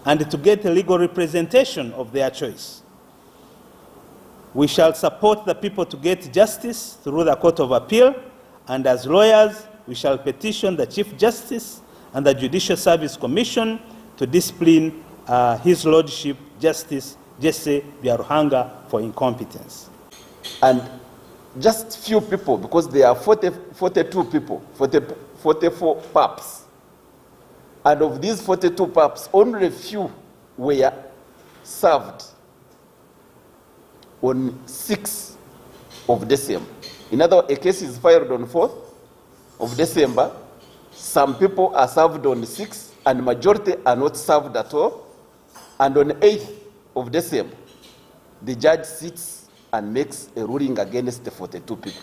and to get a legal representation of their choice. We shall support the people to get justice through the Court of Appeal, and as lawyers, we shall petition the Chief Justice and the Judicial Service Commission to discipline His Lordship Justice Jesse Byaruhanga for incompetence. And just few people, because there are 42 people, 44 PAPs, And of these 42 PAPs, only a few were served on 6th of December. In other words, a case is filed on 4th of December. Some people are served on 6th, and majority are not served at all. And on 8th of December, the judge sits and makes a ruling against the 42 people.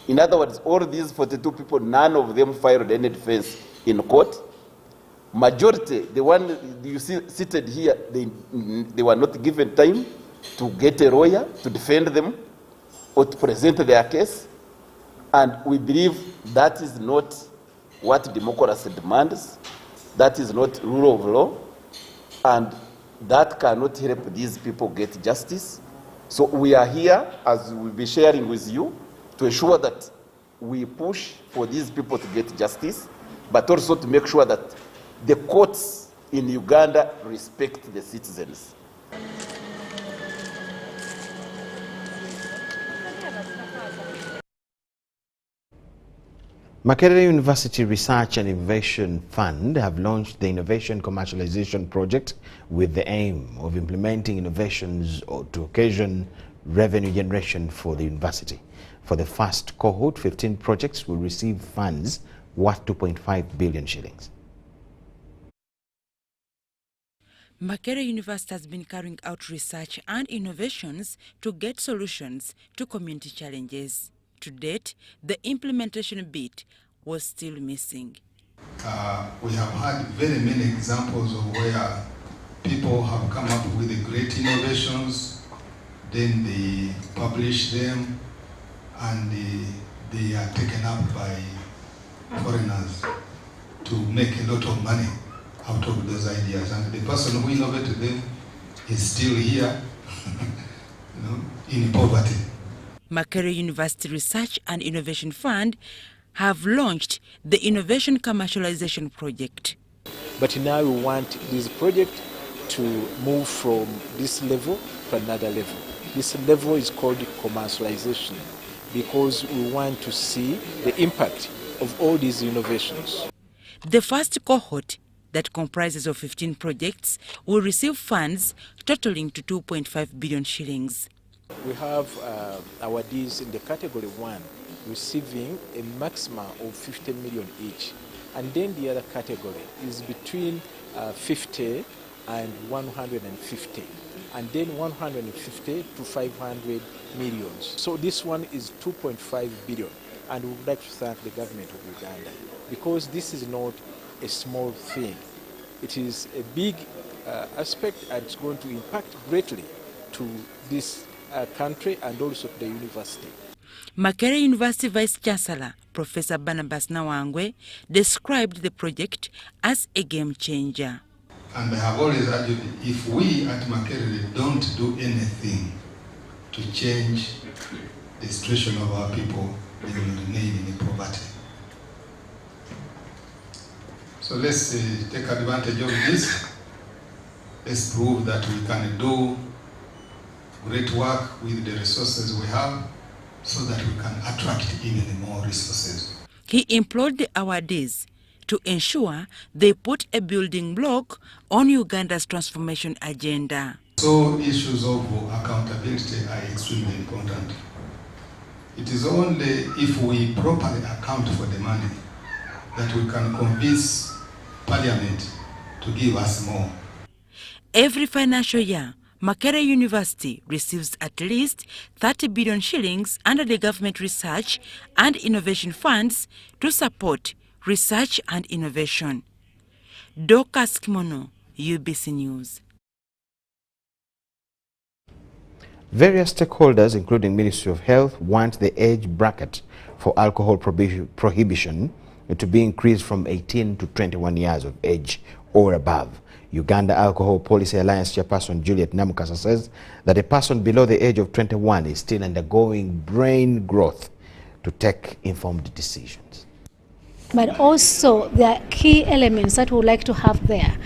In other words, all these 42 people, none of them filed any defense in court. Majority, the one you see seated here, they were not given time to get a lawyer to defend them or to present their case. And we believe that is not what democracy demands. That is not rule of law. And that cannot help these people get justice. So we are here, as we'll be sharing with you, to ensure that we push for these people to get justice, but also to make sure that the courts in Uganda respect the citizens. Makerere University Research and Innovation Fund have launched the Innovation Commercialization Project with the aim of implementing innovations to occasion revenue generation for the university. For the first cohort, 15 projects will receive funds worth 2.5 billion shillings. Makerere University has been carrying out research and innovations to get solutions to community challenges. To date, the implementation bit was still missing. We have had very many examples of where people have come up with great innovations, then they publish them, and they are taken up by foreigners to make a lot of money out of those ideas. And the person who innovated them is still here, in poverty. Makerere University Research and Innovation Fund have launched the Innovation Commercialization Project. But now we want this project to move from this level to another level. This level is called commercialization because we want to see the impact of all these innovations. The first cohort, that comprises of 15 projects, will receive funds totaling to 2.5 billion shillings. We have awardees in the category 1 receiving a maximum of 50 million each. And then the other category is between 50 and 150. And then 150 to 500 million. So this one is 2.5 billion. And we would like to thank the government of Uganda because this is not a small thing. It is a big aspect and it's going to impact greatly to this country and also to the university. Makerere University Vice Chancellor Professor Barnabas Nawangwe described the project as a game changer. And I have always argued, if we at Makerere don't do anything to change the situation of our people, they will remain in poverty. So let's take advantage of this. Let's prove that we can do great work with the resources we have so that we can attract even more resources. He implored the awardees to ensure they put a building block on Uganda's transformation agenda. So issues of accountability are extremely important. It is only if we properly account for the money that we can convince Parliament to give us more. Every financial year, Makerere University receives at least 30 billion shillings under the government research and innovation funds to support research and innovation. Dorcas Kimono, UBC News. Various stakeholders, including Ministry of Health, want the age bracket for alcohol prohibition to be increased from 18 to 21 years of age or above. Uganda Alcohol Policy Alliance Chairperson Juliet Namukasa says that a person below the age of 21 is still undergoing brain growth to take informed decisions. But also there are key elements that we would like to have there.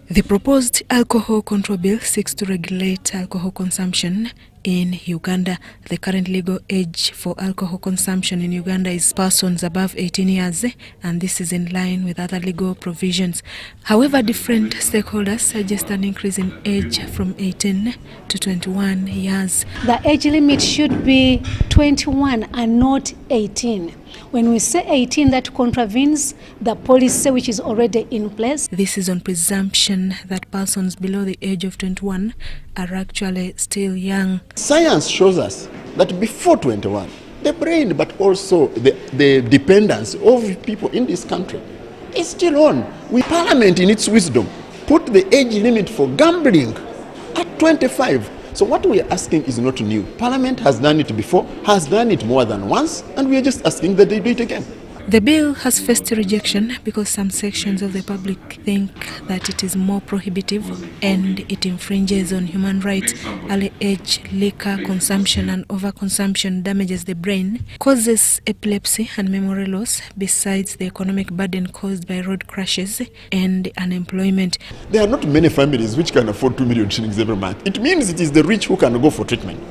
The proposed alcohol control bill seeks to regulate alcohol consumption in Uganda. The current legal age for alcohol consumption in Uganda is persons above 18 years, and this is in line with other legal provisions. However, different stakeholders suggest an increase in age from 18 to 21 years. The age limit should be 21 and not 18. When we say 18, that contravenes the policy which is already in place. This is on presumption that persons below the age of 21 are actually still young. Science shows us that before 21, the brain but also the dependence of people in this country is still on. Parliament in its wisdom put the age limit for gambling at 25. So what we are asking is not new. Parliament has done it before, has done it more than once, and we are just asking that they do it again. The bill has faced rejection because some sections of the public think that it is more prohibitive and it infringes on human rights. Early age liquor consumption and overconsumption damages the brain, causes epilepsy and memory loss, besides the economic burden caused by road crashes and unemployment. There are not many families which can afford 2 million shillings every month. It means it is the rich who can go for treatment.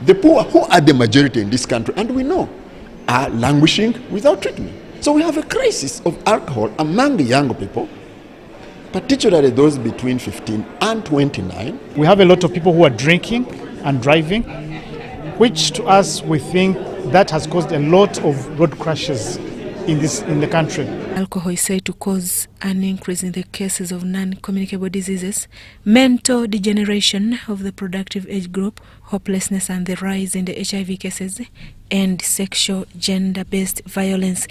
The poor, who are the majority in this country, and we know, are languishing without treatment. So we have a crisis of alcohol among the young people, particularly those between 15 and 29. We have a lot of people who are drinking and driving, which to us we think that has caused a lot of road crashes in the country. Alcohol is said to cause an increase in the cases of non-communicable diseases, mental degeneration of the productive age group, hopelessness, and the rise in the HIV cases, and sexual gender-based violence.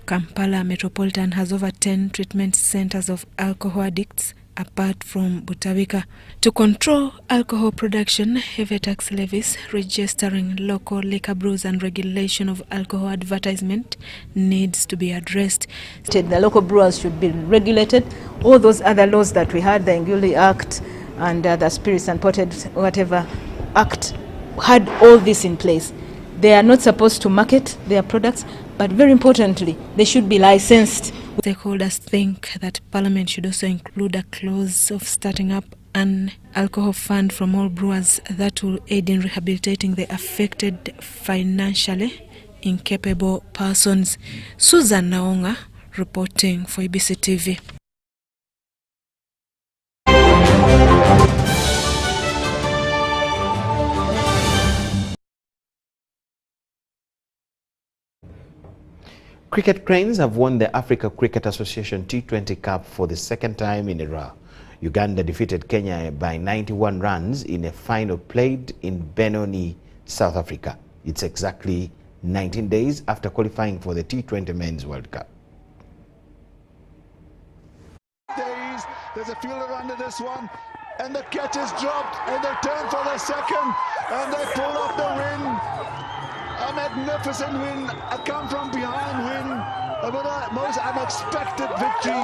Kampala Metropolitan has over 10 treatment centers of alcohol addicts, apart from Butawika. To control alcohol production, heavy tax levies, registering local liquor brews, and regulation of alcohol advertisement needs to be addressed. The local brewers should be regulated. All those other laws that we had, the Nguli Act and the Spirits and Potted whatever Act, had all this in place. They are not supposed to market their products, but very importantly, they should be licensed. Stakeholders think that Parliament should also include a clause of starting up an alcohol fund from all brewers that will aid in rehabilitating the affected financially incapable persons. Susan Naonga reporting for ABC TV. Cricket Cranes have won the Africa Cricket Association T20 Cup for the second time in a row. Uganda defeated Kenya by 91 runs in a final played in Benoni, South Africa. It's exactly 19 days after qualifying for the T20 Men's World Cup. There's a fielder under this one, and the catch is dropped, and they turn for the second, and they pull off the win. A magnificent win, a come-from-behind win, a most unexpected victory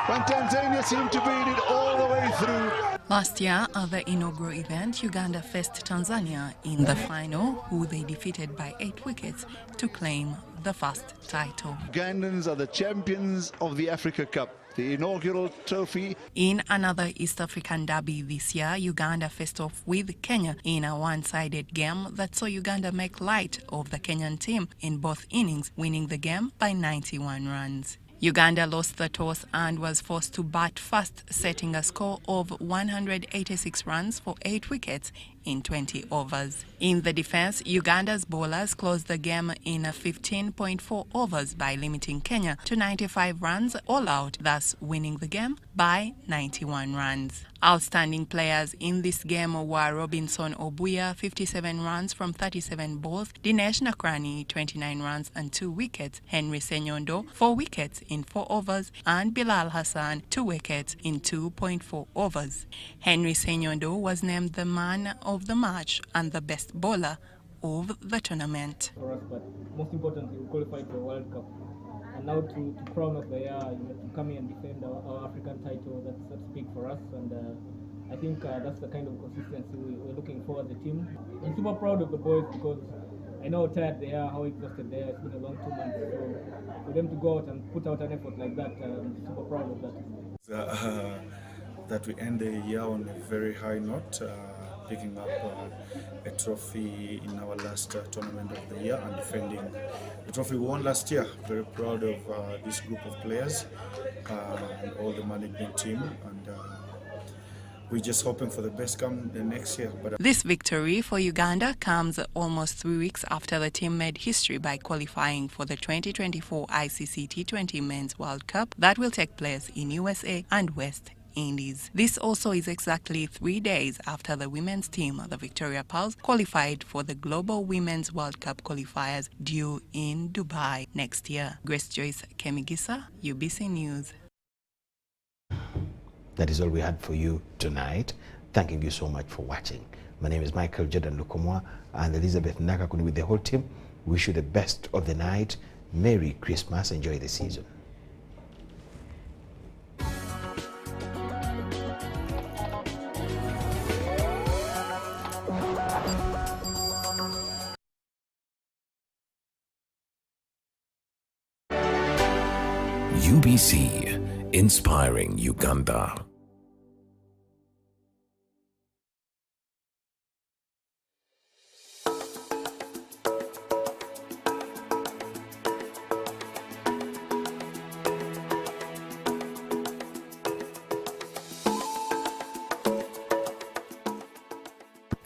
when Tanzania seemed to beat it all the way through. Last year, at the inaugural event, Uganda faced Tanzania in the final, who they defeated by 8 wickets to claim the first title. Ugandans are the champions of the Africa Cup, the inaugural trophy. In another East African derby this year, Uganda faced off with Kenya in a one-sided game that saw Uganda make light of the Kenyan team in both innings, winning the game by 91 runs. Uganda lost the toss and was forced to bat first, setting a score of 186 runs for 8 wickets in 20 overs. In the defense, Uganda's bowlers closed the game in 15.4 overs by limiting Kenya to 95 runs all out, thus winning the game by 91 runs. Outstanding players in this game were Robinson Obuya, 57 runs from 37 balls, Dinesh Nakrani, 29 runs and 2 wickets, Henry Senyondo, 4 wickets in 4 overs, and Bilal Hassan, 2 wickets in 2.4 overs. Henry Senyondo was named the man of the match and the best bowler of the tournament. For us, but most importantly, we qualified for the World Cup. And now to crown of the year, to come here and defend our African title, that's big for us. And I think that's the kind of consistency we're looking for as a team. I'm super proud of the boys because I know how tired they are, how exhausted they are. It's been a long 2 months. So for them to go out and put out an effort like that, I'm super proud of that. That we end the year on a very high note. picking up a trophy in our last tournament of the year and defending the trophy we won last year. Very proud of this group of players and all the management team, and we're just hoping for the best come the next year. But this victory for Uganda comes almost 3 weeks after the team made history by qualifying for the 2024 ICC T20 Men's World Cup that will take place in USA and West Indies. This also is exactly 3 days after the women's team, the Victoria Pearls, qualified for the Global Women's World Cup qualifiers due in Dubai next year. Grace Joyce Kemigisa, UBC News. That is all we had for you tonight. Thanking you so much for watching. My name is Micheal Jordan Lukomwa and Elizabeth Nakakuni with the whole team. Wish you the best of the night. Merry Christmas. Enjoy the season. UBC, inspiring Uganda.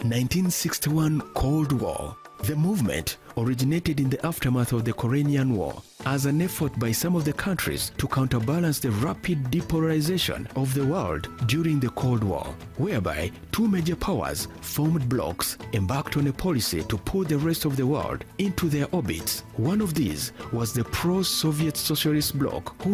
(1961) Cold War. The movement originated in the aftermath of the Korean War as an effort by some of the countries to counterbalance the rapid depolarization of the world during the Cold War, whereby two major powers formed blocs embarked on a policy to pull the rest of the world into their orbits. One of these was the pro-Soviet Socialist bloc, whose